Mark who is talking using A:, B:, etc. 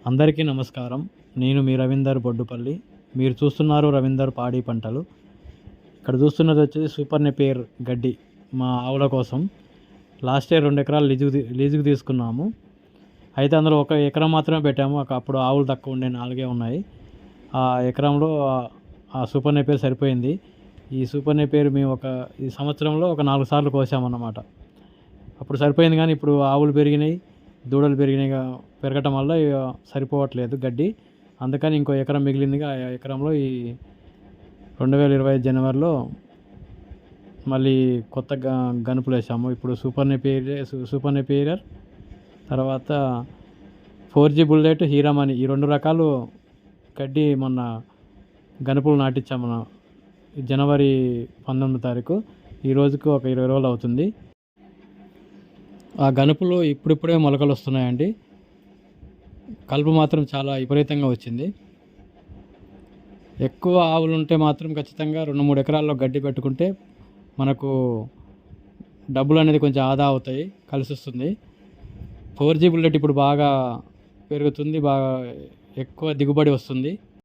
A: అందరికీ నమస్కారం. నేను మీ రవీందర్ బొడ్డుపల్లి. మీరు చూస్తున్నారు రవీందర్ పాడి పంటలు. ఇక్కడ చూస్తున్నది వచ్చేసి సూపర్ నెపియర్ గడ్డి మా ఆవుల కోసం. లాస్ట్ ఇయర్ 2 ఎకరాలు లీజుకు తీసుకున్నాము. అయితే అందులో 1 ఎకరం మాత్రమే పెట్టాము. అప్పుడు ఆవులు తక్కువ ఉండే 4 ఉన్నాయి. ఆ ఎకరంలో ఆ సూపర్ నెపియర్ సరిపోయింది. ఈ సూపర్ నెపియర్ మేము ఈ సంవత్సరంలో 4 సార్లు కోసామన్నమాట. అప్పుడు సరిపోయింది, కానీ ఇప్పుడు ఆవులు పెరిగినాయి, దూడలు పెరగటం వల్ల సరిపోవట్లేదు గడ్డి. అందుకని ఇంకో ఎకరం మిగిలింది. ఆ ఎకరంలో ఈ 2025 జనవరిలో మళ్ళీ కొత్త గనుపులు వేసాము. ఇప్పుడు సూపర్ నెపియర్ తర్వాత 4G బుల్లెట్, హీరామణి, ఈ 2 రకాలు గడ్డి మొన్న గనుపులు నాటించాము. జనవరి 19వ తారీఖు. ఈ రోజుకు ఒక 20 రోజులు అవుతుంది. ఆ గనుపులు ఇప్పుడిప్పుడే మొలకలు వస్తున్నాయండి. కలుపు మాత్రం చాలా విపరీతంగా వచ్చింది. ఎక్కువ ఆవులు ఉంటే మాత్రం ఖచ్చితంగా 2-3 ఎకరాల్లో గడ్డి పెట్టుకుంటే మనకు డబ్బులు అనేది కొంచెం ఆదా అవుతాయి, కలిసి వస్తుంది. 4G బుల్లెట్ ఇప్పుడు బాగా పెరుగుతుంది, బాగా ఎక్కువ దిగుబడి వస్తుంది.